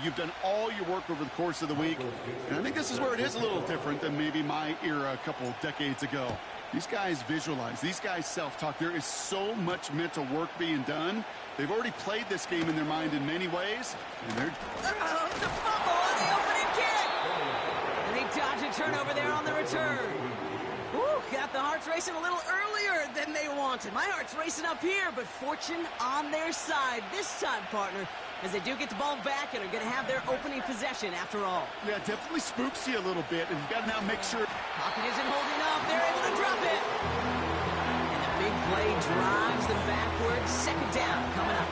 you've done all your work over the course of the week. And I think this is where it is a little different than maybe my era a couple decades ago. These guys visualize. These guys self-talk. There is so much mental work being done. They've already played this game in their mind in many ways. And they're... Oh, it's a fumble on the opening kick. And they dodge a turnover there on the return. Woo, got the hearts racing a little earlier than they wanted. My heart's racing up here, but fortune on their side this time, partner, as they do get the ball back and are going to have their opening possession after all. Yeah, it definitely spooks you a little bit, and you've got to now make sure... Pocket isn't holding up. They're able to drop it. And the big play drives them backwards. Second down coming up.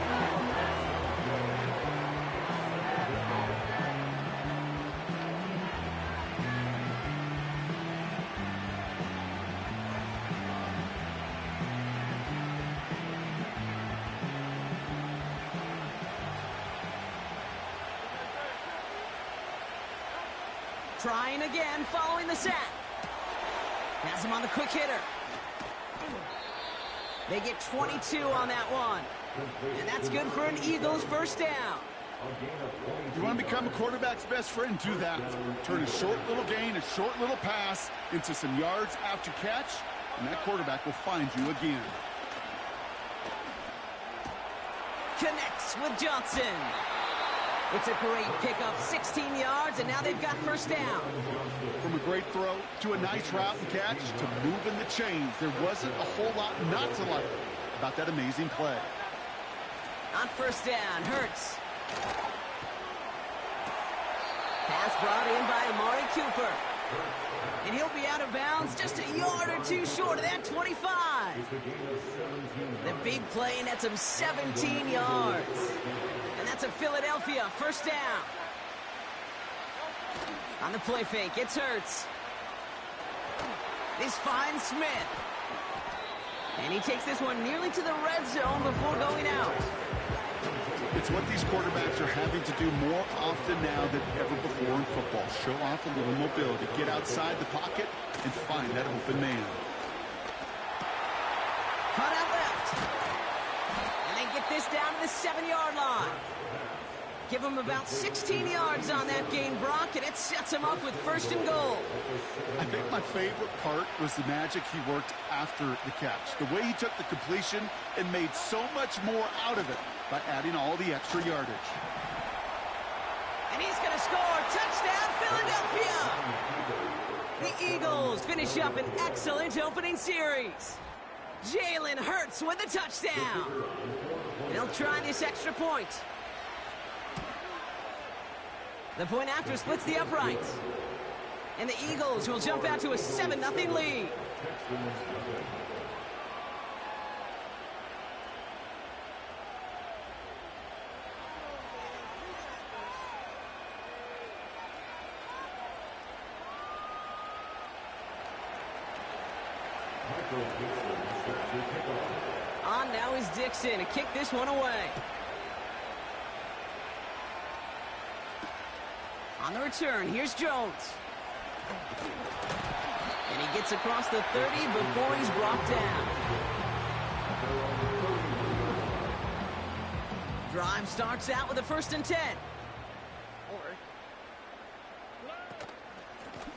Trying again, following the sack. Has him on the quick hitter. They get 22 on that one. And that's good for an Eagles first down. You want to become a quarterback's best friend? Do that. Turn a short little gain, a short little pass into some yards after catch, and that quarterback will find you again. Connects with Johnson. It's a great pickup, 16 yards, and now they've got first down. From a great throw to a nice route and catch to moving the chains, there wasn't a whole lot not to like about that amazing play. On first down, Hurts. Pass brought in by Amari Cooper. And he'll be out of bounds just a yard or two short of that 25. The big play nets him 17 yards. And that's a Philadelphia first down. On the play fake, it's Hurts. This finds Smith. And he takes this one nearly to the red zone before going out. It's what these quarterbacks are having to do more often now than ever before in football. Show off a little mobility, get outside the pocket, and find that open man. Cut out left. And they get this down to the 7-yard line. Give him about 16 yards on that gain, Brock, and it sets him up with first and goal. I think my favorite part was the magic he worked after the catch. The way he took the completion and made so much more out of it by adding all the extra yardage. And he's going to score. Touchdown, Philadelphia! The Eagles finish up an excellent opening series. Jalen Hurts with a touchdown. And they'll try this extra point. The point after splits the uprights. And the Eagles will jump out to a 7-0 lead. On now is Dixon to kick this one away. On the return, here's Jones. And he gets across the 30 before he's brought down. Drive starts out with a 1st and 10.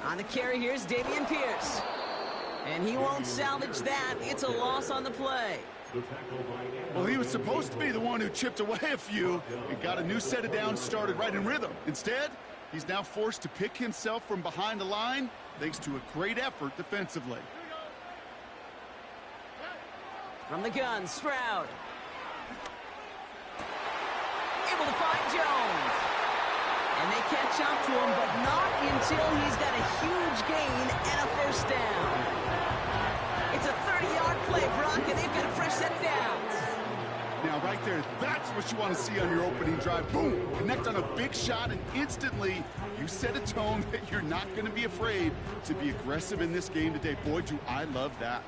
On the carry, here's Dameon Pierce. And he won't salvage that. It's a loss on the play. Well, he was supposed to be the one who chipped away a few and got a new set of downs started right in rhythm. Instead, he's now forced to pick himself from behind the line thanks to a great effort defensively. From the gun, Stroud. Able to find Jones. And they catch up to him, but not until he's got a huge gain and a first down. It's a 30-yard play, Brock, and they've got a fresh set of downs. Now, right there, that's what you want to see on your opening drive. Boom! Connect on a big shot, and instantly you set a tone that you're not going to be afraid to be aggressive in this game today. Boy, do I love that.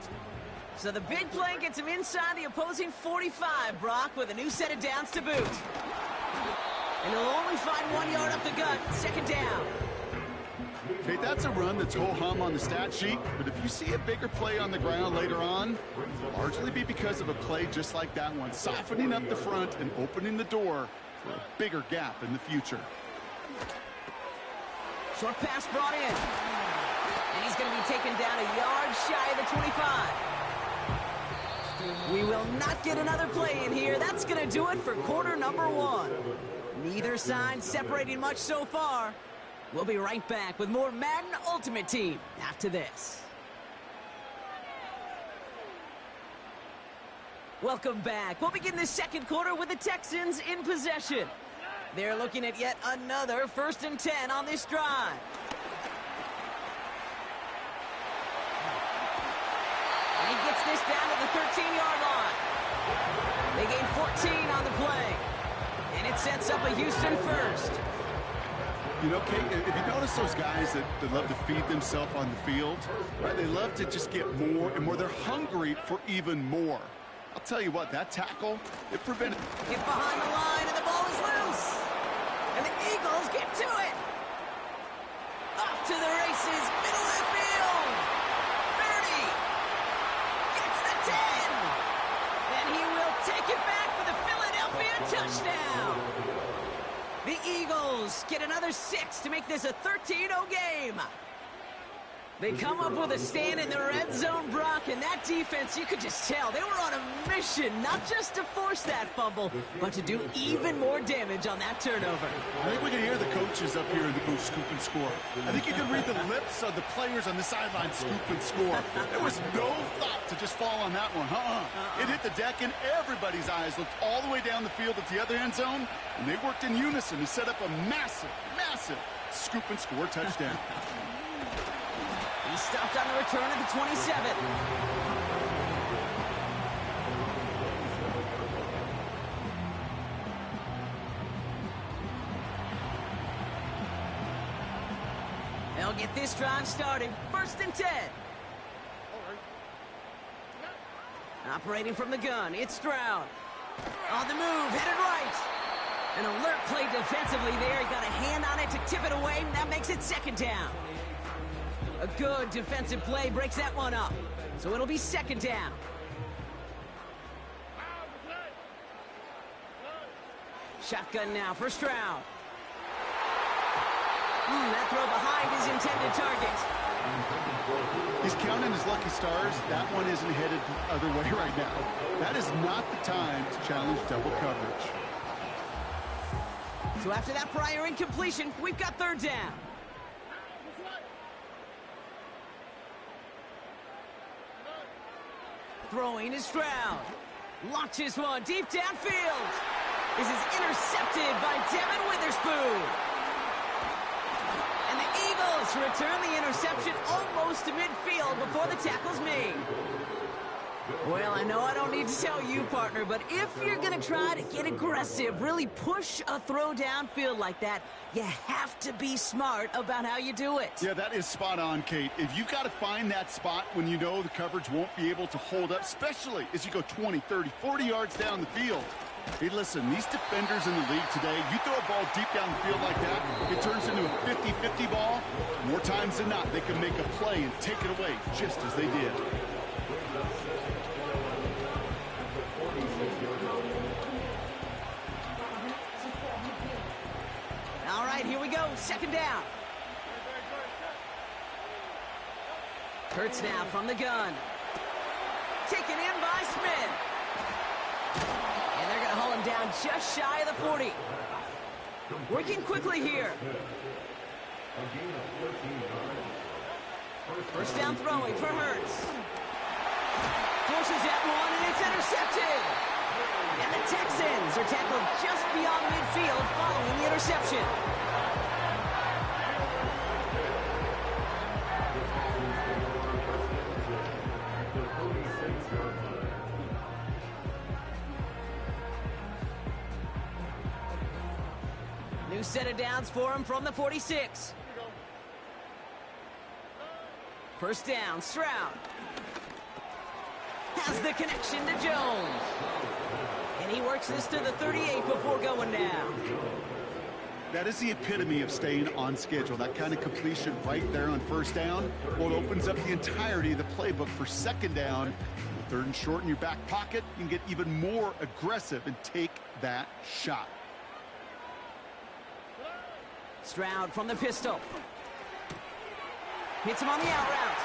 So the big play gets him inside the opposing 45, Brock, with a new set of downs to boot. And he'll only find 1 yard up the gut, second down. Okay, that's a run that's ho-hum on the stat sheet, but if you see a bigger play on the ground later on, it'll largely be because of a play just like that one, softening up the front and opening the door for a bigger gap in the future. Short pass brought in. And he's going to be taken down a yard shy of the 25. We will not get another play in here. That's going to do it for quarter number 1. Neither side separating much so far. We'll be right back with more Madden Ultimate Team after this. Welcome back. We'll begin the second quarter with the Texans in possession. They're looking at yet another 1st and 10 on this drive. And he gets this down to the 13-yard line. They gain 14 on the play. And it sets up a Houston first. You know, Kate, if you notice those guys that love to feed themselves on the field, right? They love to just get more and more. They're hungry for even more. I'll tell you what, that tackle, it prevented... Get behind the line, and the ball is loose. And the Eagles get to it. Off to the races, middle of the field. 30. Gets the 10. And he will take it back for the Philadelphia touchdown. The Eagles get another 6 to make this a 13-0 game. They come up with a stand in the red zone, Brock, and that defense, you could just tell, they were on a mission, not just to force that fumble, but to do even more damage on that turnover. I think we can hear the coaches up here in the booth scoop and score. I think you can read the lips of the players on the sideline scoop and score. There was no thought to just fall on that one. It hit the deck, and everybody's eyes looked all the way down the field at the other end zone, and they worked in unison to set up a massive, massive scoop and score touchdown. He stopped on the return at the 27. They'll get this drive started. 1st and 10. Operating from the gun, it's Stroud. On the move, headed right. An alert play defensively there. He got a hand on it to tip it away, and that makes it 2nd down. A good defensive play breaks that one up. So it'll be 2nd down. Shotgun now for Stroud. That throw behind his intended target. He's counting his lucky stars. That one isn't headed the other way right now. That is not the time to challenge double coverage. So after that prior incompletion, we've got 3rd down. Throwing is Stroud. Launches one deep downfield. This is intercepted by Devin Witherspoon. And the Eagles return the interception almost to midfield before the tackle's made. Well, I know I don't need to tell you, partner, but if you're going to try to get aggressive, really push a throw downfield like that, you have to be smart about how you do it. Yeah, that is spot on, Kate. If you've got to find that spot when you know the coverage won't be able to hold up, especially as you go 20, 30, 40 yards down the field. Hey, listen, these defenders in the league today, you throw a ball deep down the field like that, it turns into a 50-50 ball. More times than not, they can make a play and take it away just as they did. All right, here we go. 2nd down. Hurts now from the gun. Taken in by Smith. And they're going to haul him down just shy of the 40. Working quickly here. 1st down throwing for Hurts. Forces that one, and it's intercepted. And the Texans are tackled just beyond midfield following the interception. New set of downs for him from the 46. 1st down, Stroud. Has the connection to Jones. And he works this to the 38 before going down. That is the epitome of staying on schedule. That kind of completion right there on 1st down. Well, it opens up the entirety of the playbook for 2nd down. 3rd and short in your back pocket, you can get even more aggressive and take that shot. Stroud from the pistol. Hits him on the out route.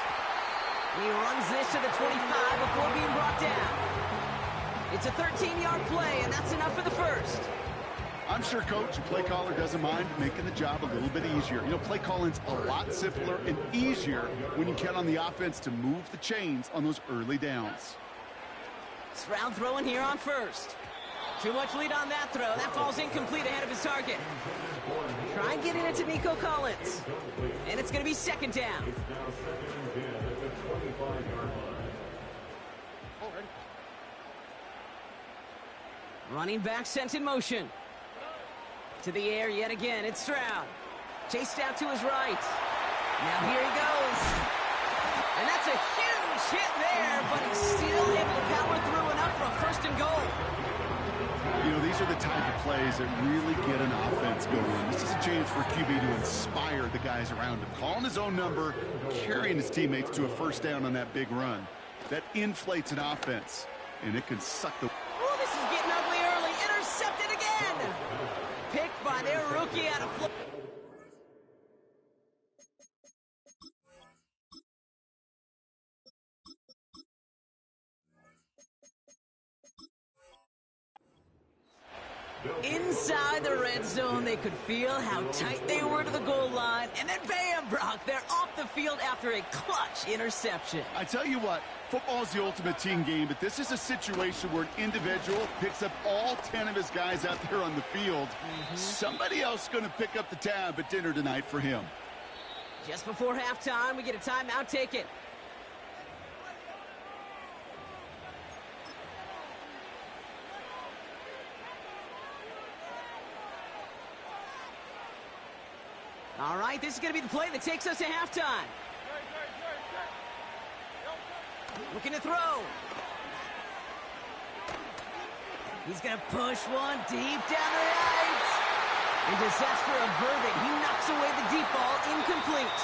And he runs this to the 25 before being brought down. It's a 13-yard play, and that's enough for the first. I'm sure coach and play caller doesn't mind making the job a little bit easier. You know, play calling's a lot simpler and easier when you count on the offense to move the chains on those early downs. Stroud throwing here on first. Too much lead on that throw. That falls incomplete ahead of his target. Try getting it to Nico Collins. And it's going to be second down. Running back sent in motion. To the air yet again. It's Stroud. Chased out to his right. Now here he goes. And that's a huge hit there, but he's still able to power through enough for a first and goal. You know, these are the type of plays that really get an offense going. This is a chance for QB to inspire the guys around him. Calling his own number, carrying his teammates to a first down on that big run. That inflates an offense, and it can suck the... Oh, this is getting ugly early. Intercepted again. Picked by their rookie out of Florida. Inside the red zone, they could feel how tight they were to the goal line. And then bam, Brock, they're off the field after a clutch interception. I tell you what, football is the ultimate team game, but this is a situation where an individual picks up all 10 of his guys out there on the field. Somebody else is going to pick up the tab at dinner tonight for him. Just before halftime, we get a timeout taken. All right, this is going to be the play that takes us to halftime. Looking to throw. He's going to push one deep down the right. And disaster averted. He knocks away the deep ball, incomplete.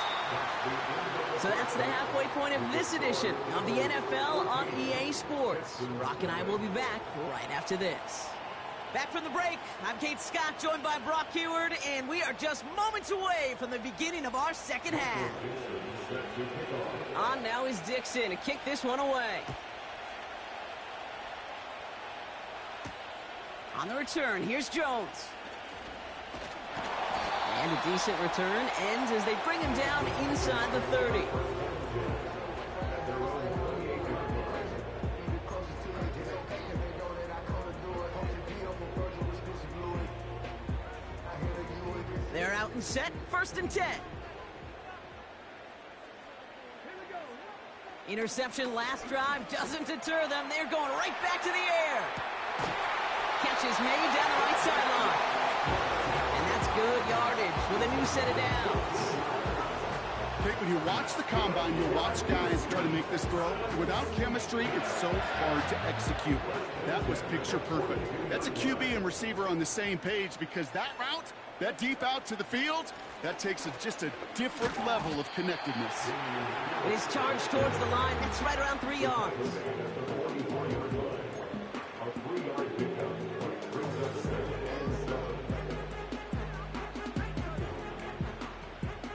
So that's the halfway point of this edition of the NFL on EA Sports. Brock and I will be back right after this. Back from the break, I'm Kate Scott, joined by Brock Heward, and we are just moments away from the beginning of our second half. On now is Dixon to kick this one away. On the return, here's Jones. And a decent return ends as they bring him down inside the 30. They're out and set, 1st and 10. Interception last drive doesn't deter them. They're going right back to the air. Catch is made down the right sideline. And that's good yardage with a new set of downs. Okay, when you watch the combine, you'll watch guys try to make this throw. Without chemistry, it's so hard to execute. That was picture perfect. That's a QB and receiver on the same page, because that route, that deep out to the field, that takes just a different level of connectedness. It is charged towards the line. That's right around 3 yards.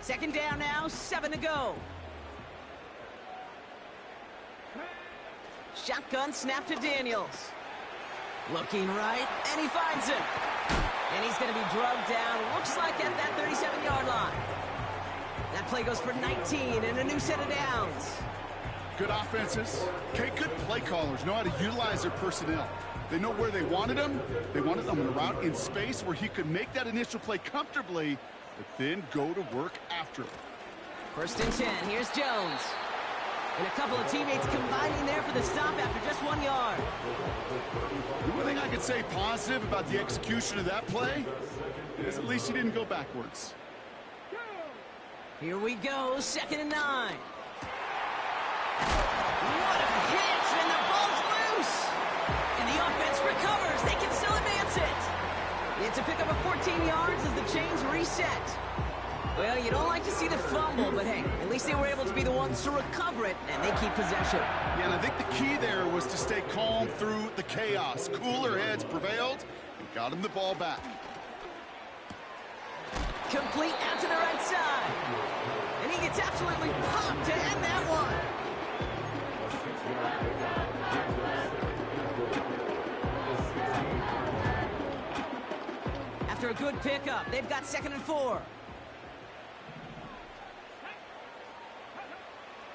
Second down now, 7 to go. Shotgun snap to Daniels. Looking right, and he finds him. And he's going to be drugged down, looks like at that 37-yard line. That play goes for 19 and a new set of downs. Good offenses. Okay, good play callers know how to utilize their personnel. They know where they wanted him. They wanted him on a route in space where he could make that initial play comfortably, but then go to work after it. 1st and 10, here's Jones. And a couple of teammates combining there for the stop after just 1 yard. The one thing I could say positive about the execution of that play is at least he didn't go backwards. Here we go, 2nd and 9. What a hit, and the ball's loose. And the offense recovers. They can still advance it. It's a pickup of 14 yards as the chains reset. Well, you don't like to see the fumble, but hey, at least they were able to be the ones to recover it, and they keep possession. Yeah, and I think the key there was to stay calm through the chaos. Cooler heads prevailed and got him the ball back. Complete out to the right side. And he gets absolutely popped to end that one. After a good pickup, they've got 2nd and 4.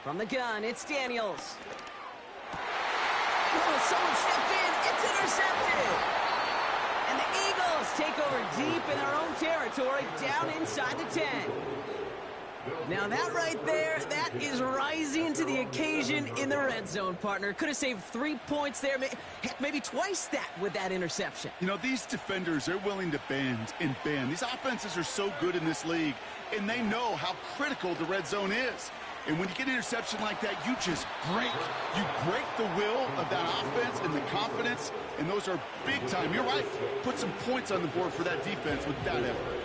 From the gun, it's Daniels. Oh, someone stepped in. It's intercepted. And the Eagles take over deep in their own territory, down inside the 10. Now that right there, that is rising to the occasion in the red zone, partner. Could have saved 3 points there, heck, maybe twice that with that interception. You know, these defenders, they're willing to bend and bend. These offenses are so good in this league, and they know how critical the red zone is. And when you get an interception like that, you just break. You break the will of that offense and the confidence, and those are big time. You're right. Put some points on the board for that defense with that effort.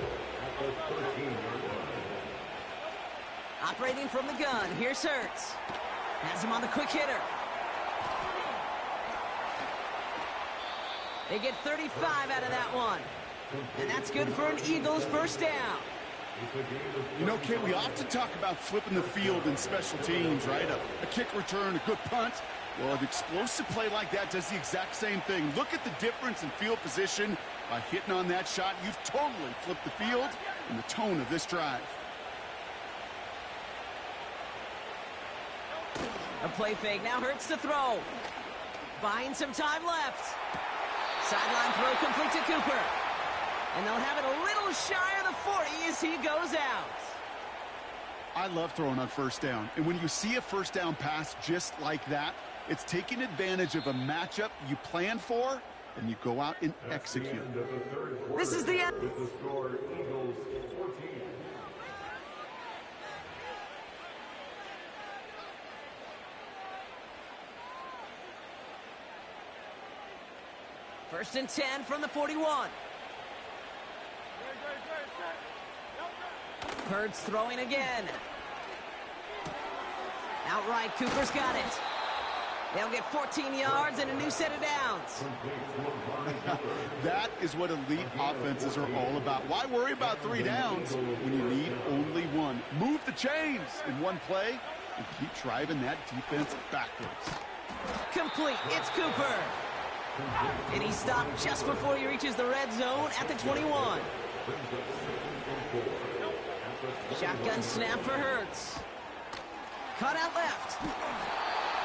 Operating from the gun, here's Hurts. Has him on the quick hitter. They get 35 out of that one. And that's good for an Eagles first down. You know, Kate, we often talk about flipping the field in special teams, right? A kick return, a good punt. Well, an explosive play like that does the exact same thing. Look at the difference in field position by hitting on that shot. You've totally flipped the field and the tone of this drive. A play fake, now Hurts to throw. Buying some time left. Sideline throw complete to Cooper. And they'll have it a little shy of the 40 as he goes out. I love throwing on first down. And when you see a first down pass just like that, it's taking advantage of a matchup you plan for, and you go out and execute. This is the end. With the score, Eagles 14. First and 10 from the 41. Hurts throwing again. Outright, Cooper's got it. They'll get 14 yards and a new set of downs. That is what elite offenses are all about. Why worry about 3 downs when you need only 1? Move the chains in one play and keep driving that defense backwards. Complete. It's Cooper. And he stopped just before he reaches the red zone at the 21. Shotgun snap for Hurts. Cut out left.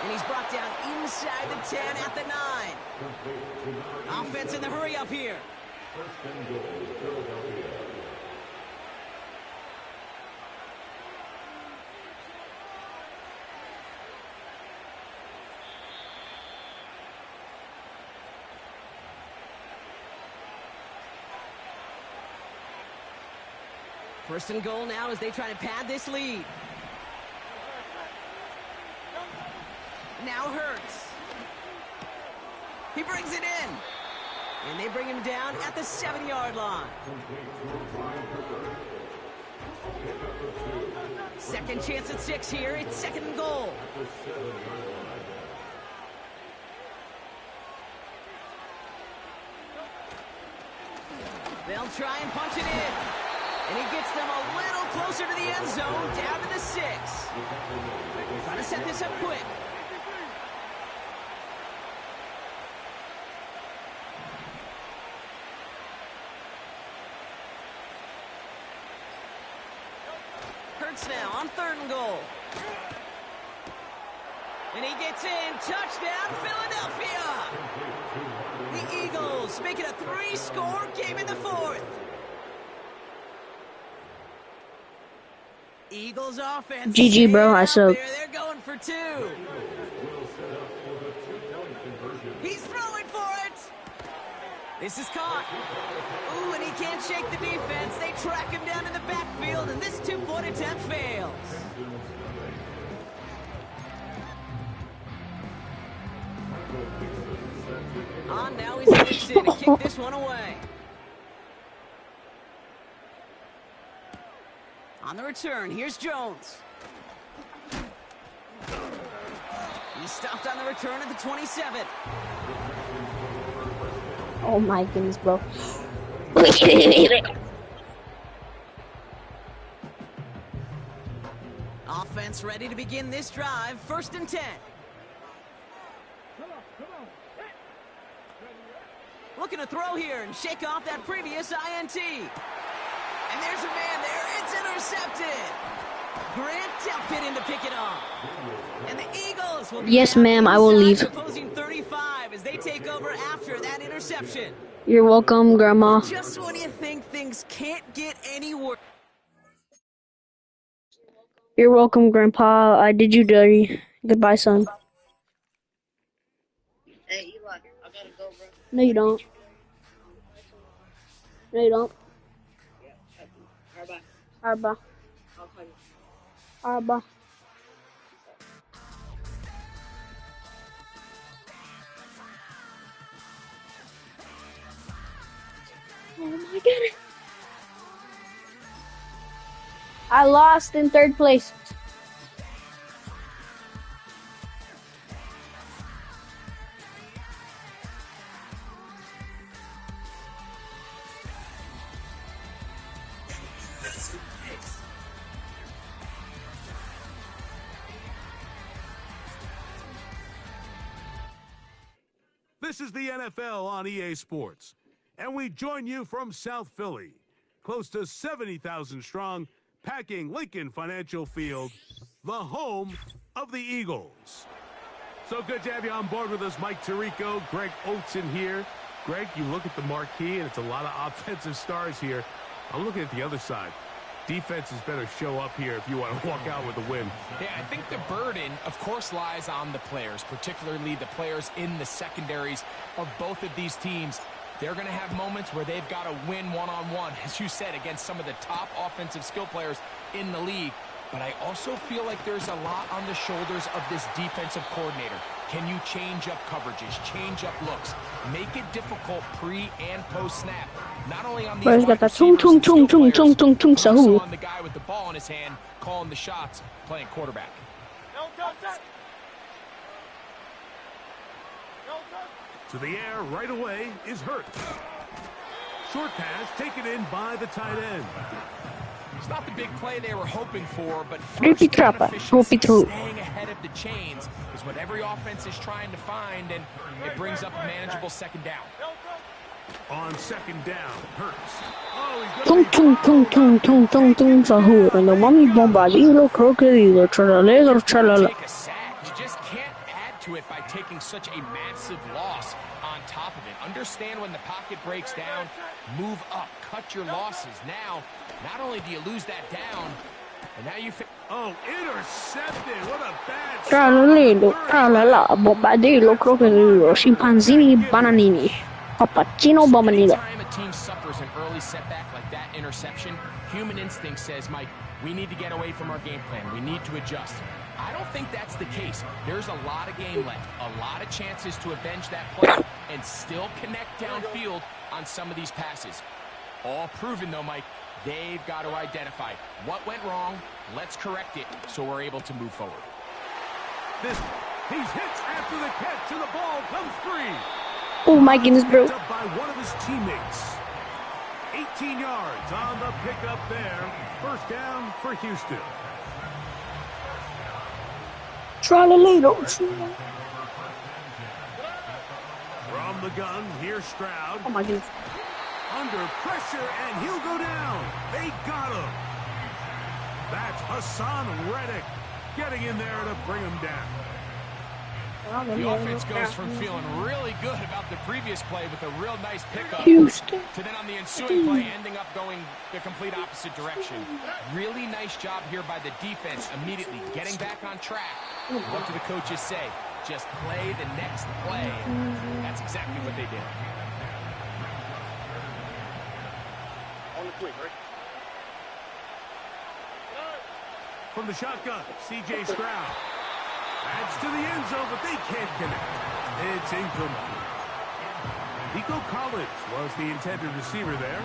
And he's brought down inside the 10 at the 9. Offense in the hurry up here. First and goal now as they try to pad this lead. Now Hurts. He brings it in. And they bring him down at the 7-yard line. Second chance at 6 here. It's 2nd and goal. They'll try and punch it in. And he gets them a little closer to the end zone, down to the 6. Trying to set this up quick. Hurts now on 3rd and goal. And he gets in. Touchdown, Philadelphia! The Eagles make it a 3-score game in the 4th. Eagles offense. GG, bro. I suck. They're going for 2. He's throwing for it. This is caught. Ooh, and he can't shake the defense. They track him down in the backfield, and this 2-point attempt fails. On now, he's switched in to kick this one away. On the return, here's Jones. He stopped on the return at the 27. Oh my goodness, bro. Offense ready to begin this drive. 1st and 10. Looking to throw here and shake off that previous INT. And there's a man there. It's intercepted. Grant tapped it in to pick it off. And the Eagles will be yes, ma'am, I will leave. Opposing 35 as they take over after that interception. You're welcome, Grandma. Just when you think things can't get any worse. You're welcome, Grandpa. I did you dirty. Goodbye, son. Hey, Eli, I gotta go, bro. No, you don't. No, you don't. Yeah, alright, bye. Alright, bye. I'll call you. Alright, bye. Oh my goodness. I lost in 3rd place. This is the NFL on EA Sports, and we join you from South Philly, close to 70,000 strong, packing Lincoln Financial Field, the home of the Eagles. So good to have you on board with us, Mike Tirico, Greg Oates in here. Greg, you look at the marquee, and it's a lot of offensive stars here. I'm looking at the other side. Defenses better show up here if you want to walk out with a win. Yeah, I think the burden, of course, lies on the players, particularly the players in the secondaries of both of these teams. They're going to have moments where they've got to win one-on-one, as you said, against some of the top offensive skill players in the league. But I also feel like there's a lot on the shoulders of this defensive coordinator. Can you change up coverages, change up looks, make it difficult pre and post snap? Not only on these wide receivers and skill players, but also on the guy with the ball in his hand, calling the shots, playing quarterback. To the air right away is Hurts. Short pass taken in by the tight end. It's not the big play they were hoping for, but Repeat first down trapper. efficiency, Repeat through. staying ahead of the chains is what every offense is trying to find, and it brings up a manageable 2nd down. On 2nd down, Hurts. Oh, Tum tum tum tum tum tum tum sahur and the mommy bombardilo crocodilo tralalegra tralala. Take a sack. You just can't add to it by taking such a massive loss on top of it. Understand when the pocket breaks down, move up, cut your losses. Now, not only do you lose that down, and now you... intercepted. What a bad... Tralalelo, tralala, bombardilo crocodilo, chimpanzini bananini. Papacino bombardilo. Anytime a team suffers an early setback like that interception, human instinct says, Mike, we need to get away from our game plan. We need to adjust. I don't think that's the case. There's a lot of game left, a lot of chances to avenge that play and still connect downfield on some of these passes. All proven, though, Mike, they've got to identify what went wrong. Let's correct it so we're able to move forward. He's hit after the catch, and the ball comes free. Oh my goodness, bro. Up by one of his teammates. 18 yards on the pickup there. 1st down for Houston. Tralalelo. From the gun, here's Stroud. Oh my goodness. Under pressure, and he'll go down. They got him. That's Hassan Reddick getting in there to bring him down. The offense goes from feeling really good about the previous play with a real nice pickup Houston. to then on the ensuing play ending up going the complete opposite direction. Really nice job here by the defense immediately getting back on track. What do the coaches say? Just play the next play. And that's exactly what they did. From the shotgun, C.J. Stroud. Adds to the end zone, but they can't connect. It's incomplete. Nico Collins was the intended receiver there.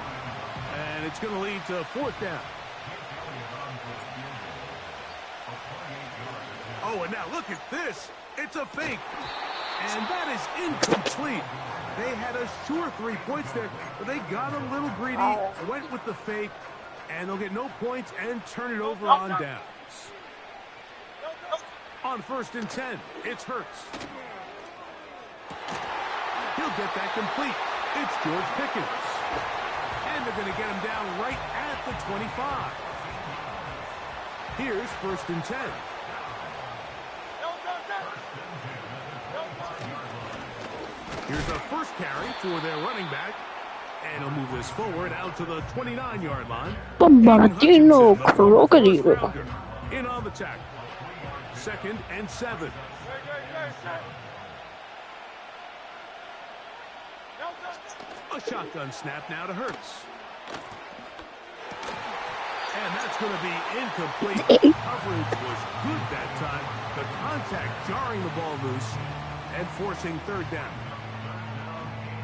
And it's going to lead to 4th down. Oh, and now look at this. It's a fake. And that is incomplete. They had a sure 3 points there, but they got a little greedy, went with the fake, and they'll get no points and turn it over on downs. On 1st and 10, it's Hurts. He'll get that complete. It's George Pickens. And they're going to get him down right at the 25. Here's 1st and 10. Here's a first carry for their running back. And he'll move this forward out to the 29-yard line. Bombardino Crocodile. In on the tackle. 2nd and 7. A shotgun snap now to Hurts. And that's going to be incomplete. Coverage was good that time. The contact jarring the ball loose and forcing 3rd down.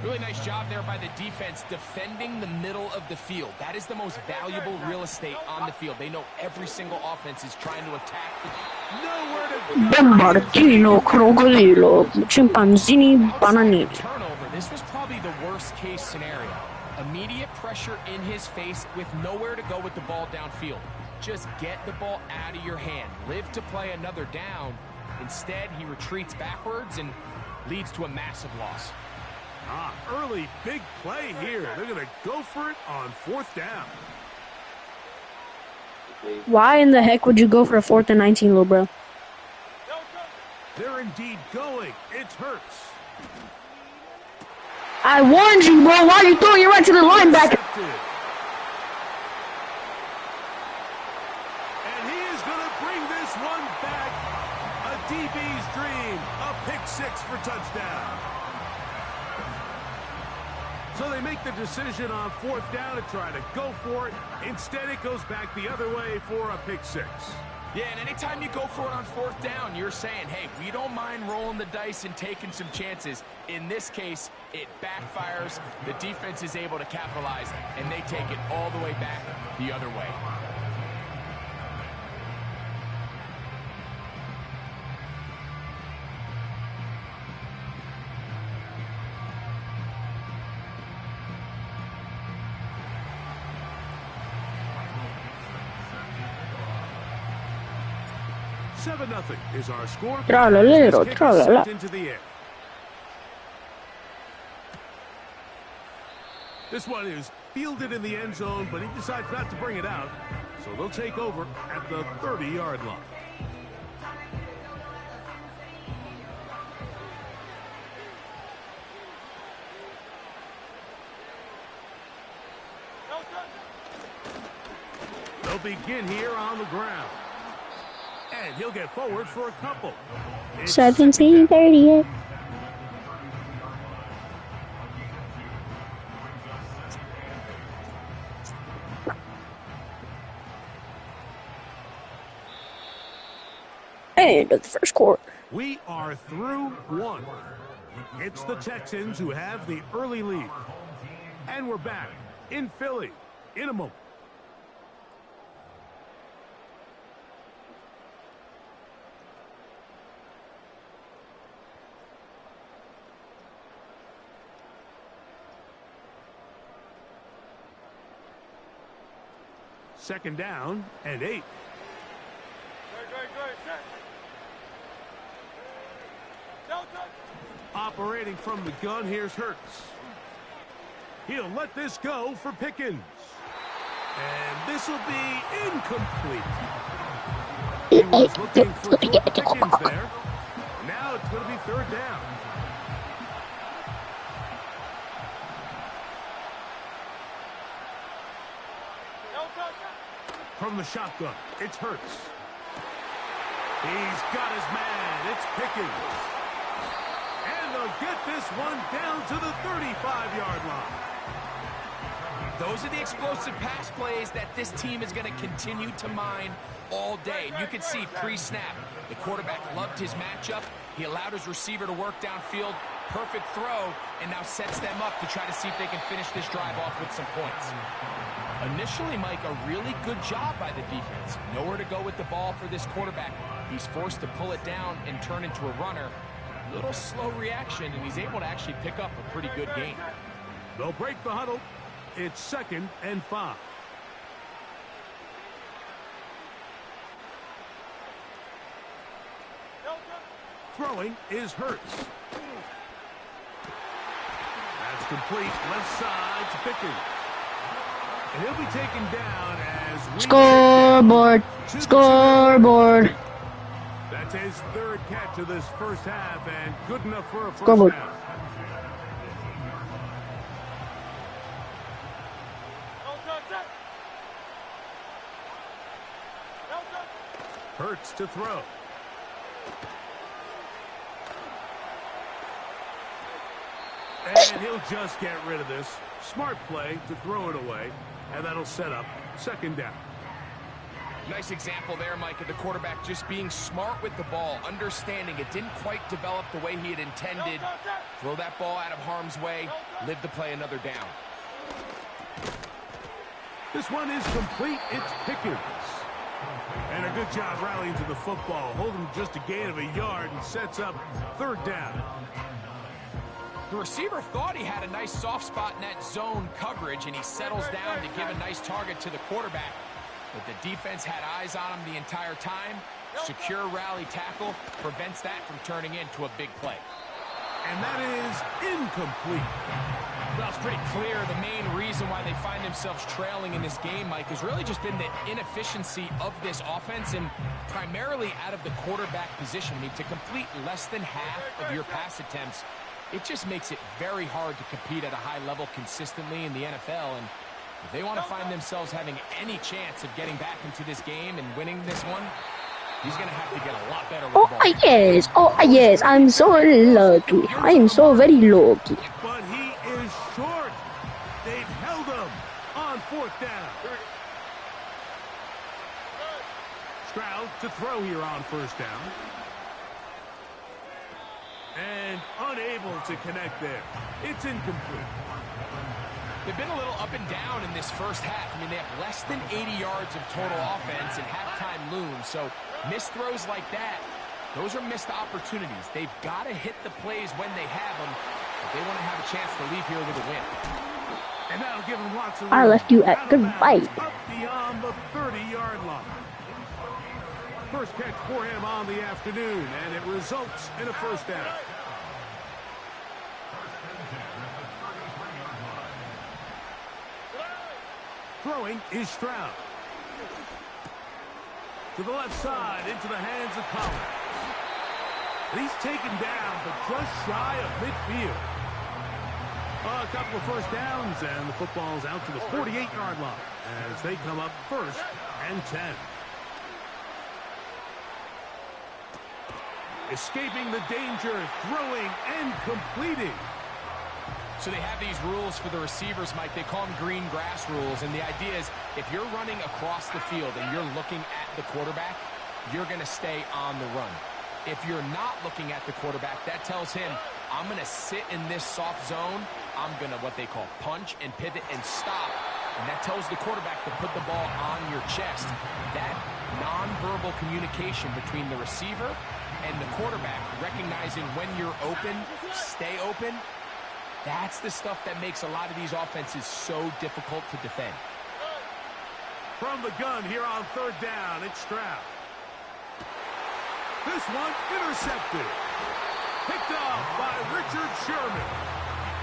Really nice job there by the defense defending the middle of the field. That is the most valuable real estate on the field. They know every single offense is trying to attack. Nowhere to go. Bombardino Crocodilo. Chimpanzini Bananini. Turnover. This was probably the worst case scenario. Immediate pressure in his face with nowhere to go with the ball downfield. Just get the ball out of your hand. Live to play another down. Instead, he retreats backwards and leads to a massive loss. Early big play here. They're going to go for it on 4th down. Why in the heck would you go for a 4th and 19, little bro? They're indeed going. It's Hurts. I warned you, bro. Why are you throwing it right to the linebacker? And he is going to bring this one back. A DB's dream. A pick 6 for touchdown. So they make the decision on 4th down to try to go for it. Instead, it goes back the other way for a pick 6. Yeah, and anytime you go for it on 4th down, you're saying, hey, we don't mind rolling the dice and taking some chances. In this case, it backfires. The defense is able to capitalize, and they take it all the way back the other way. Nothing is our score. Tra-la-lero, tra-la-la. Into the air. This one is fielded in the end zone, but he decides not to bring it out. So they'll take over at the 30-yard line. They'll begin here on the ground. And he'll get forward for a couple. 17:38. End of the first quarter. We are through 1. It's the Texans who have the early lead. And we're back in Philly in a moment. Second down and 8. Operating from the gun, here's Hurts. He'll let this go for Pickens. And this will be incomplete. He was looking for George Pickens there. Now it's going to be 3rd down. From the shotgun, it's Hurts. He's got his man. It's Pickens. And they'll get this one down to the 35-yard line. Those are the explosive pass plays that this team is going to continue to mine all day. And you can see pre-snap, the quarterback loved his matchup. He allowed his receiver to work downfield. Perfect throw, and now sets them up to try to see if they can finish this drive off with some points. Initially, Mike, a really good job by the defense. Nowhere to go with the ball for this quarterback. He's forced to pull it down and turn into a runner. Little slow reaction, and he's able to actually pick up a pretty good gain. They'll break the huddle. It's 2nd and 5. Throwing is Hurts. That's complete. Left side to Pickens. And he'll be taken down as we Scoreboard. Scoreboard. That's his third catch of this first half, and good enough for a first Scoreboard. down. Hurts to throw. And he'll just get rid of this. Smart play to throw it away, and that'll set up second down. Nice example there, Mike, of the quarterback just being smart with the ball, understanding it didn't quite develop the way he had intended. Throw that ball out of harm's way, live to play another down. This one is complete. It's Pickens. And a good job rallying to the football, holding just a gain of a yard and sets up third down. The receiver thought he had a nice soft spot in that zone coverage, and he settles down to give a nice target to the quarterback. But the defense had eyes on him the entire time. Secure rally tackle prevents that from turning into a big play. And that is incomplete. Well, it's pretty clear the main reason why they find themselves trailing in this game, Mike, has really just been the inefficiency of this offense and primarily out of the quarterback position. I mean, to complete less than half of your pass attempts, it just makes it very hard to compete at a high level consistently in the NFL. And if they want to find themselves having any chance of getting back into this game and winning this one, he's going to have to get a lot better with the ball. Yes. Oh, yes. I'm so lucky. I am so very lucky. But he is short. They've held him on fourth down. Stroud to throw here on first down. And unable to connect there. It's incomplete. They've been a little up and down in this first half. I mean, they have less than 80 yards of total offense and halftime looms. So missed throws like that, those are missed opportunities. They've got to hit the plays when they have them if they want to have a chance to leave here with a win. And that'll give them lots of I room. left you at goodbye. Up beyond the 30-yard line. First catch for him on the afternoon, and it results in a first down. Throwing is Stroud. To the left side, into the hands of Collins. And he's taken down, but just shy of midfield. A couple of first downs, and the football's out to the 48-yard line as they come up first and 10. Escaping the danger, throwing and completing. So they have these rules for the receivers, Mike. They call them green grass rules. And the idea is if you're running across the field and you're looking at the quarterback, you're going to stay on the run. If you're not looking at the quarterback, that tells him, I'm going to sit in this soft zone. I'm going to what they call punch and pivot and stop. And that tells the quarterback to put the ball on your chest. That nonverbal communication between the receiver and the quarterback, recognizing when you're open, stay open, that's the stuff that makes a lot of these offenses so difficult to defend. From the gun here on third down, it's Stroud. This one intercepted. Picked off by Richard Sherman.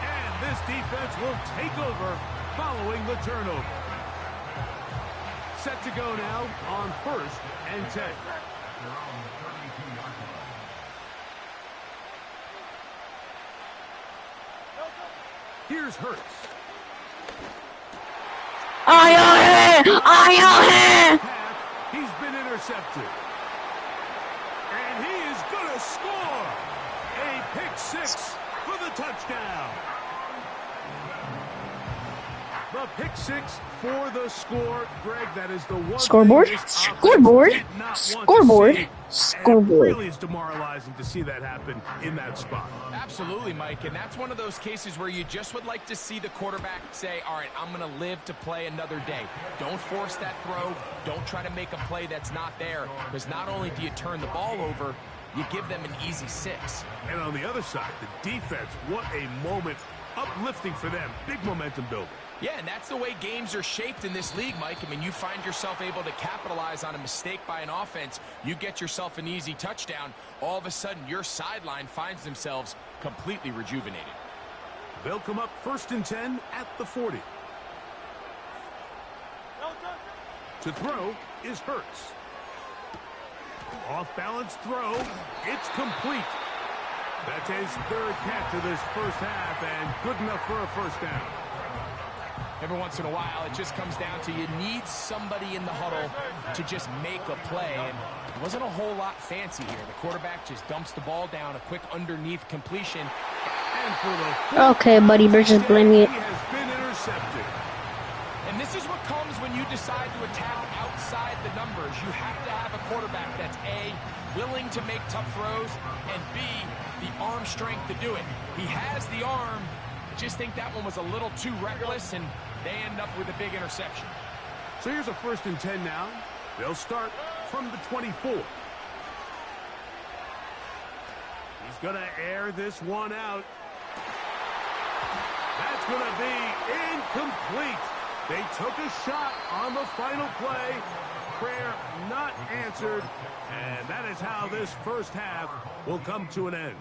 And this defense will take over following the turnover. Set to go now on first and 10. Here's Hurts. He's been intercepted. And he is going to score. A pick six for the touchdown. The pick six for the score. Greg, that is the one. Scoreboard? Scoreboard? Scoreboard? Scoreboard. It really is demoralizing to see that happen in that spot. Absolutely, Mike, and that's one of those cases where you just would like to see the quarterback say, all right, I'm going to live to play another day. Don't force that throw. Don't try to make a play that's not there, because not only do you turn the ball over, you give them an easy six. And on the other side, the defense, what a moment. Uplifting for them. Big momentum builder. Yeah, and that's the way games are shaped in this league, Mike. I mean, you find yourself able to capitalize on a mistake by an offense. You get yourself an easy touchdown. All of a sudden, your sideline finds themselves completely rejuvenated. They'll come up 1st and 10 at the 40. To throw is Hurts. Off-balance throw. It's complete. That's his 3rd catch of this first half, and good enough for a first down. Every once in a while, it just comes down to you need somebody in the huddle to just make a play, and it wasn't a whole lot fancy here. The quarterback just dumps the ball down, a quick underneath completion. And for the Okay, buddy, we're just blaming it. he has been intercepted. And this is what comes when you decide to attack outside the numbers. You have to have a quarterback that's A, willing to make tough throws, and B, the arm strength to do it. He has the arm. I just think that one was a little too reckless, and they end up with a big interception. So here's a 1st and 10 now. They'll start from the 24. He's going to air this one out. That's going to be incomplete. They took a shot on the final play. Prayer not answered. And that is how this first half will come to an end.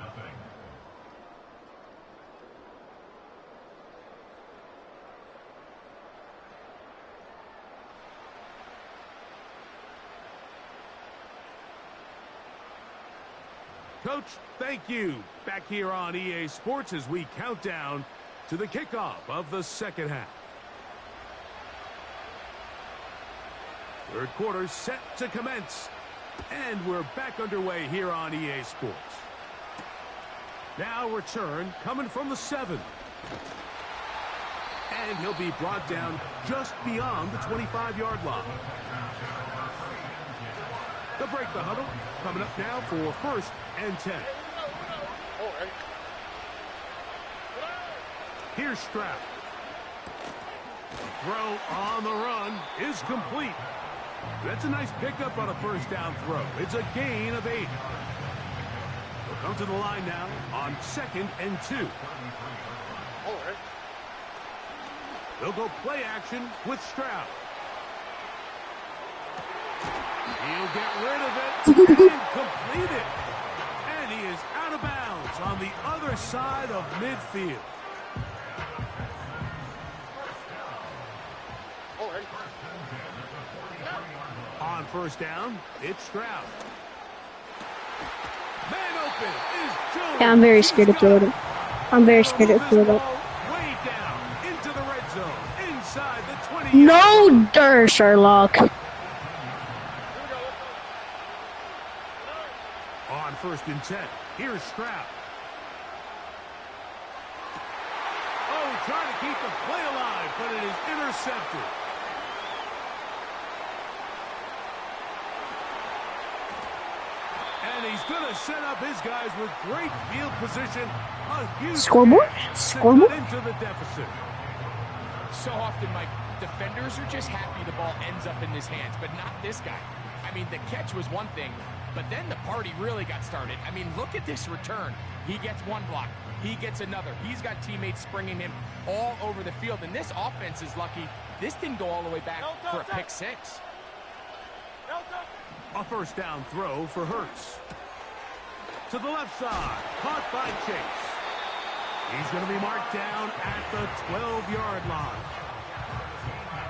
Coach, thank you. Back here on EA Sports as we count down to the kickoff of the second half. Third quarter set to commence. And we're back underway here on EA Sports. Now return coming from the 7. And he'll be brought down just beyond the 25-yard line. They'll break the huddle. Coming up now for 1st and 10. Here's Stroud. Throw on the run is complete. That's a nice pickup on a first down throw. It's a gain of 8. They'll come to the line now on 2nd and 2. They'll go play action with Stroud. He'll get rid of it and complete it. And he is out of bounds on the other side of midfield. On first down, it's Stroud. Man open is Jones. Yeah, I'm very scared to throw it. I'm very scared to throw it up. Way down into the red zone, inside the 20. No, der, Sherlock. On 1st and 10, here's Stroud. Oh, trying to keep the play alive, but it is intercepted. And he's going to set up his guys with great field position. A huge Scoreboard? Scoreboard? into the deficit. So often, Mike, defenders are just happy the ball ends up in his hands, but not this guy. I mean, the catch was one thing, but then the party really got started. I mean, look at this return. He gets one block. He gets another. He's got teammates springing him all over the field, and this offense is lucky. This didn't go all the way back for a pick 6. A first down throw for Hurts. To the left side, caught by Chase. He's going to be marked down at the 12-yard line.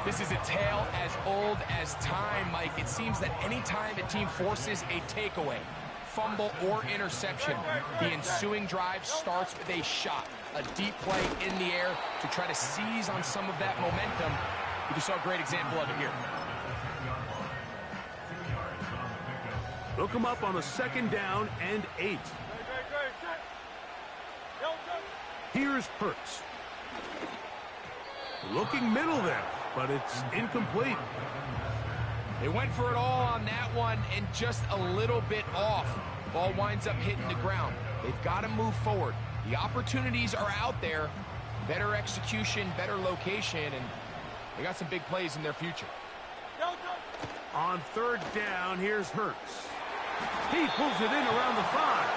This is a tale as old as time, Mike. It seems that any time a team forces a takeaway, fumble, or interception, the ensuing drive starts with a shot, a deep play in the air to try to seize on some of that momentum. We just saw a great example of it here. They'll come up on a 2nd down and 8. Here's Hurts. Looking middle there, but it's incomplete. They went for it all on that one and just a little bit off. Ball winds up hitting the ground. They've got to move forward. The opportunities are out there. Better execution, better location, and they got some big plays in their future. On 3rd down, here's Hurts. He pulls it in around the 5.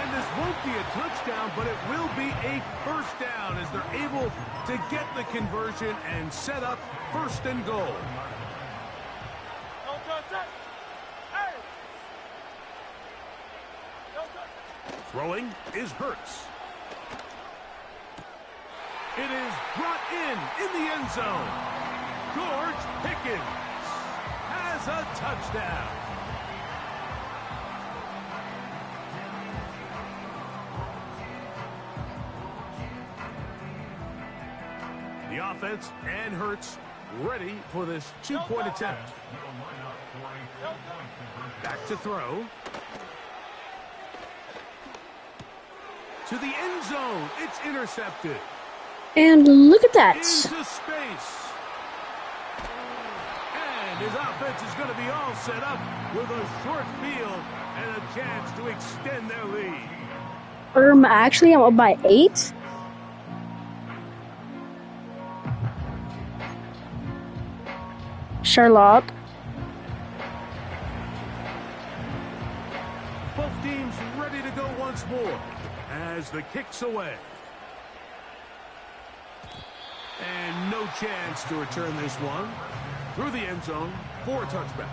And this won't be a touchdown, but it will be a first down as they're able to get the conversion and set up first and goal. Throwing is Hurts. It is brought in the end zone. George Pickens has a touchdown. The offense and Hurts ready for this two-point attempt. Back to throw. To the end zone. It's intercepted. And look at that. Into space. And his offense is going to be all set up with a short field and a chance to extend their lead. Actually, I'm up by 8. Charlotte. Both teams ready to go once more as the kick's away. And no chance to return this one through the end zone for a touchback.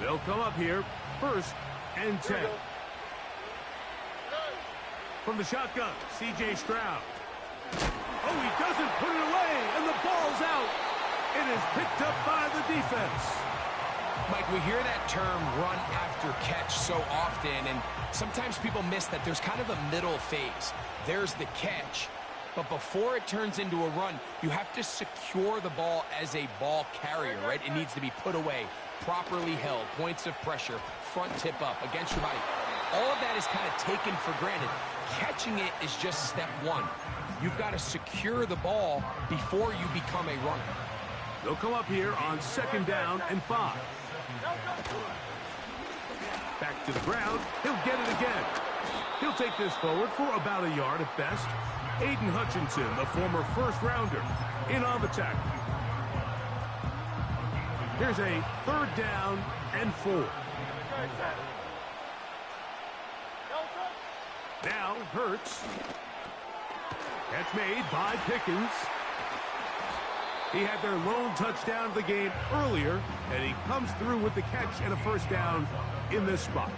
They'll come up here first and 10. From the shotgun, C.J. Stroud. Oh, he doesn't put it away, and the ball's out. It is picked up by the defense. Mike, we hear that term run after catch so often, and sometimes people miss that there's kind of a middle phase. There's the catch, but before it turns into a run, you have to secure the ball as a ball carrier, right? It needs to be put away, properly held, points of pressure, front tip up against your body. All of that is kind of taken for granted. Catching it is just step one. You've got to secure the ball before you become a runner. They'll come up here on 2nd down and 5. Back to the ground. He'll get it again. He'll take this forward for about a yard at best. Aiden Hutchinson, the former first-rounder, in on the tackle. Here's a 3rd down and 4. Now Hurts. Catch made by Pickens. He had their lone touchdown of the game earlier, and he comes through with the catch and a first down in this spot.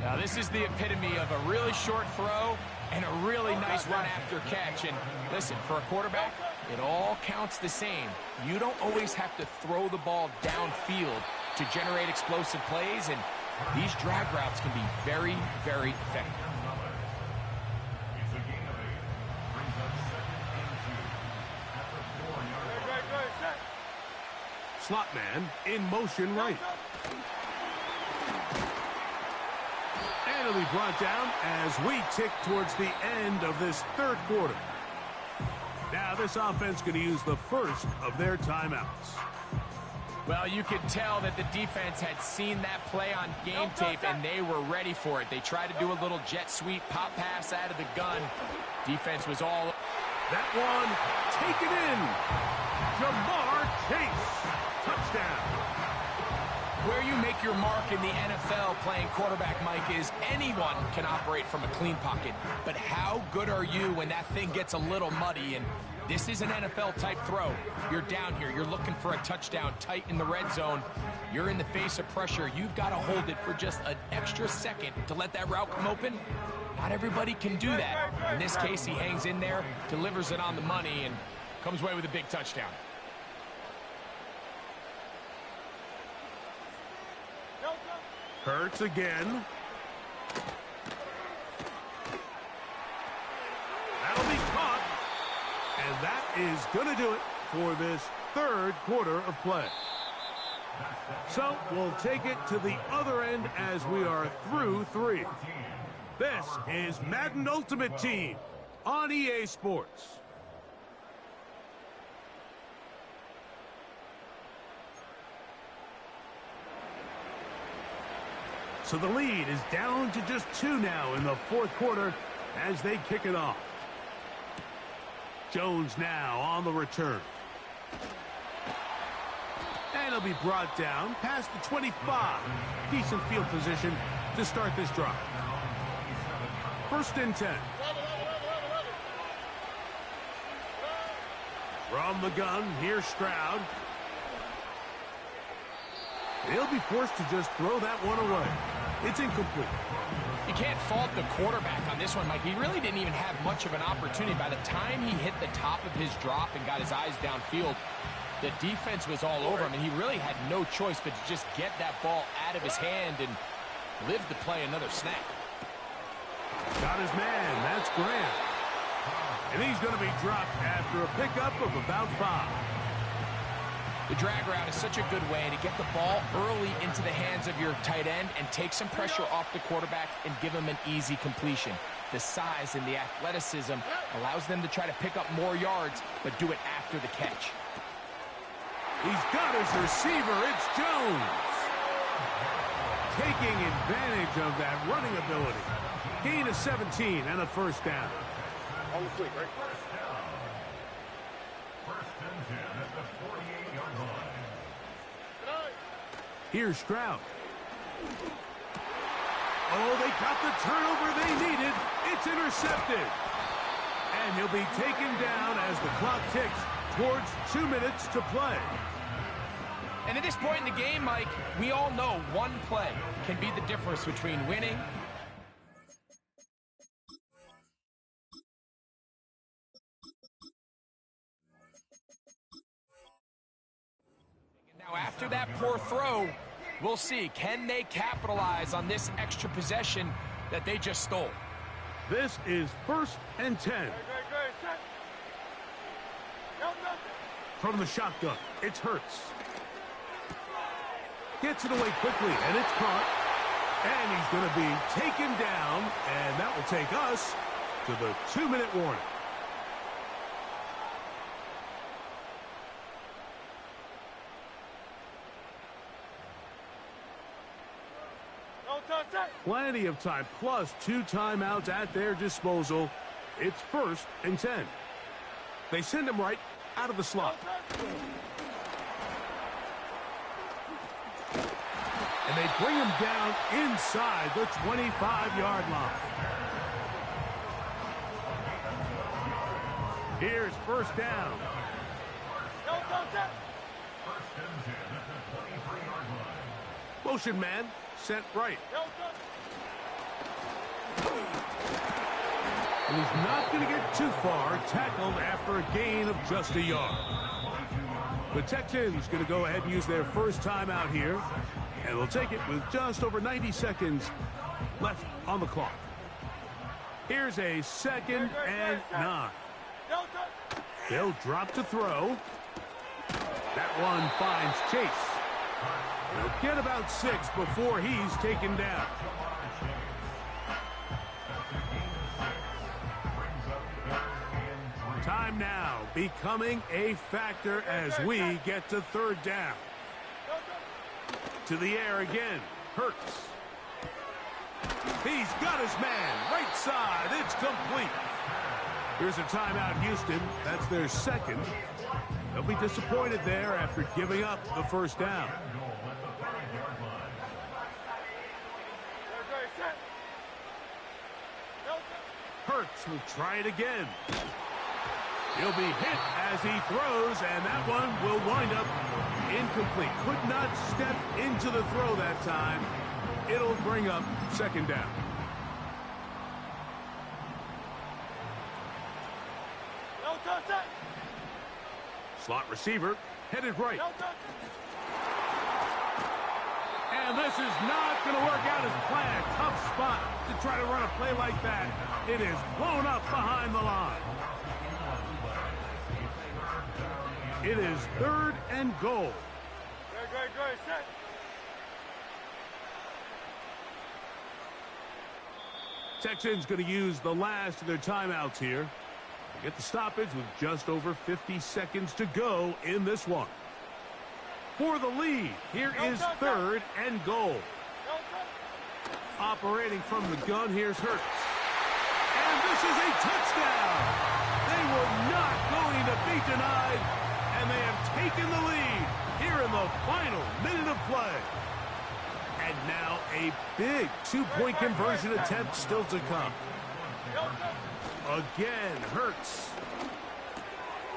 Now, this is the epitome of a really short throw and a really nice run after catch. And listen, for a quarterback, it all counts the same. You don't always have to throw the ball downfield to generate explosive plays, and these drag routes can be very, very effective. Slot man in motion right. And it'll be brought down as we tick towards the end of this 3rd quarter. Now this offense going to use the first of their timeouts. Well, you could tell that the defense had seen that play on game tape, and they were ready for it. They tried to do a little jet sweep pop pass out of the gun. Defense was all... That one taken in. Jamar Chase. Touchdown. Where you make your mark in the NFL playing quarterback, Mike, is anyone can operate from a clean pocket. But how good are you when that thing gets a little muddy? And this is an NFL-type throw. You're down here. You're looking for a touchdown tight in the red zone. You're in the face of pressure. You've got to hold it for just an extra second to let that route come open. Not everybody can do that. In this case, he hangs in there, delivers it on the money, and comes away with a big touchdown. Hurts again. That'll be caught. And that is going to do it for this 3rd quarter of play. So we'll take it to the other end as we are through 3. This is Madden Ultimate Team on EA Sports. So the lead is down to just 2 now in the 4th quarter as they kick it off. Jones now on the return. And they'll be brought down past the 25. Decent field position to start this drive. 1st and 10. From the gun, here's Stroud. They'll be forced to just throw that one away. It's incomplete. You can't fault the quarterback on this one, Mike. He really didn't even have much of an opportunity. By the time he hit the top of his drop and got his eyes downfield, the defense was all over him, and he really had no choice but to just get that ball out of his hand and live to play another snap. Got his man. That's Grant. And he's going to be dropped after a pickup of about 5. The drag route is such a good way to get the ball early into the hands of your tight end and take some pressure off the quarterback and give him an easy completion. The size and the athleticism allows them to try to pick up more yards, but do it after the catch. He's got his receiver. It's Jones. Taking advantage of that running ability. Gain of 17 and a 1st down. On the fleet, right? Here's Stroud. Oh, they got the turnover they needed. It's intercepted. And he'll be taken down as the clock ticks towards 2 minutes to play. And at this point in the game, Mike, we all know one play can be the difference between winning. Now, after that poor throw, we'll see, can they capitalize on this extra possession that they just stole? This is 1st and 10. From the shotgun, it's Hurts. Gets it away quickly, and it's caught. And he's going to be taken down, and that will take us to the 2-minute warning. Plenty of time, plus 2 timeouts at their disposal. It's 1st and 10. They send him right out of the slot. And they bring him down inside the 25-yard line. Here's 1st down. Motion man sent right. And he's not going to get too far, tackled after a gain of just a yard. The Texans going to go ahead and use their 1st timeout here. And they'll take it with just over 90 seconds left on the clock. Here's a 2nd and 9. They'll drop to throw. That one finds Chase. He'll get about 6 before he's taken down. Time now becoming a factor as we get to 3rd down. To the air again. Hurts. He's got his man. Right side. It's complete. Here's a timeout, Houston. That's their 2nd. They'll be disappointed there after giving up the 1st down. Hurts will try it again. He'll be hit as he throws, and that one will wind up incomplete. Could not step into the throw that time. It'll bring up 2nd down. Slot receiver headed right. And this is not going to work out as planned. Tough spot to try to run a play like that. It is blown up behind the line. It is 3rd and goal. Texans going to use the last of their timeouts here. They get the stoppage with just over 50 seconds to go in this one. For the lead, here is 3rd and goal. Operating from the gun, here's Hurts. And this is a touchdown. They were not going to be denied, and they have taken the lead here in the final A big two-point conversion attempt still to come. Again, Hurts.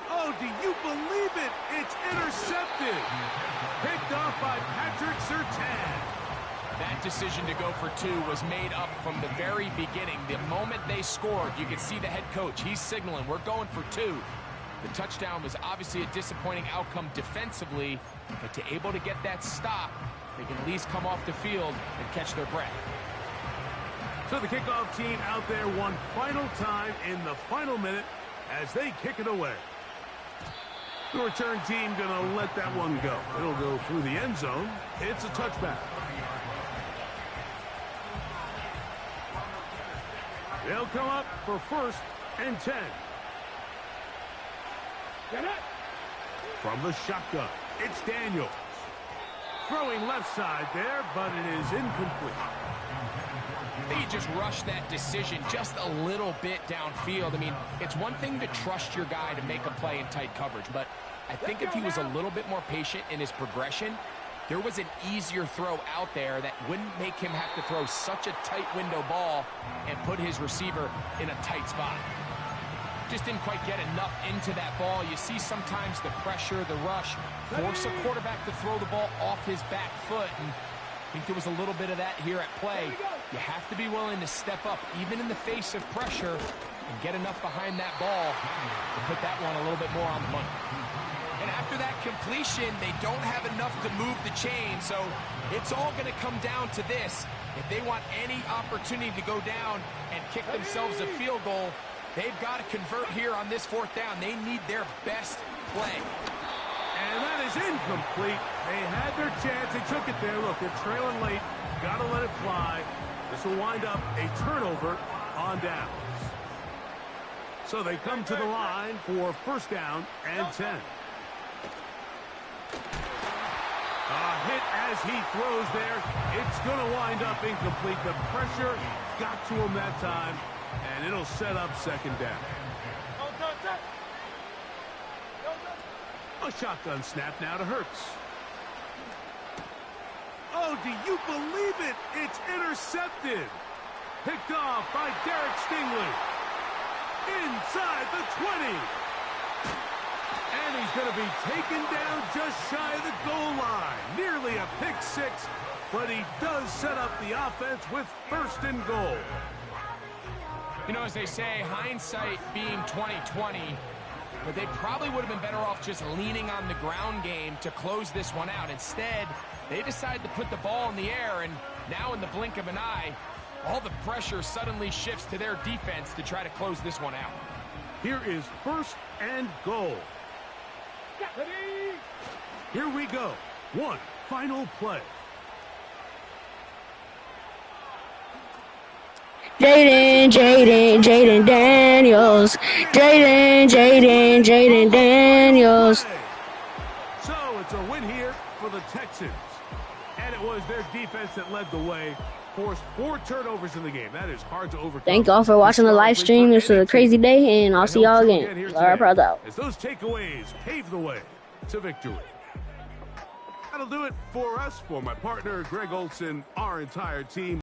Oh, do you believe it? It's intercepted. Picked off by Patrick Surtain. That decision to go for two was made up from the very beginning. The moment they scored, you could see the head coach. He's signaling, we're going for two. The touchdown was obviously a disappointing outcome defensively, but to able to get that stop, they can at least come off the field and catch their breath. So the kickoff team out there one final time in the final minute as they kick it away. The return team going to let that one go. It'll go through the end zone. It's a touchback. They'll come up for 1st and 10. From the shotgun, it's Daniels. Throwing left side there, but it is incomplete. They just rushed that decision just a little bit downfield. I mean, it's one thing to trust your guy to make a play in tight coverage, but I think if he was a little bit more patient in his progression, there was an easier throw out there that wouldn't make him have to throw such a tight window ball and put his receiver in a tight spot. Just didn't quite get enough into that ball. You see sometimes the pressure, the rush, force a quarterback to throw the ball off his back foot, and I think there was a little bit of that here at play. You have to be willing to step up, even in the face of pressure, and get enough behind that ball to put that one a little bit more on the money. And after that completion, they don't have enough to move the chain, so it's all going to come down to this. If they want any opportunity to go down and kick themselves a field goal, they've got to convert here on this 4th down. They need their best play. And that is incomplete. They had their chance. They took it there. Look, they're trailing late. Got to let it fly. This will wind up a turnover on downs. So they come to the line for 1st down and 10. A hit as he throws there. It's going to wind up incomplete. The pressure got to him that time, and it'll set up 2nd down. A shotgun snap now to Hurts. Oh, do you believe it? It's intercepted. Picked off by Derek Stingley. Inside the 20. And he's going to be taken down just shy of the goal line. Nearly a pick 6, but he does set up the offense with 1st and goal. You know, as they say, hindsight being 20/20, but they probably would have been better off just leaning on the ground game to close this one out. Instead, they decided to put the ball in the air, and now in the blink of an eye, all the pressure suddenly shifts to their defense to try to close this one out. Here is 1st and goal. Here we go. One final play. Jaden Daniels. Jaden Daniels. So it's a win here for the Texans. And it was their defense that led the way. Forced 4 turnovers in the game. That is hard to overcome. Thank y'all for watching the live stream. This was a crazy day, and I'll see y'all again. All right, proud out. As those takeaways pave the way to victory. That'll do it for us, for my partner, Greg Olson, our entire team.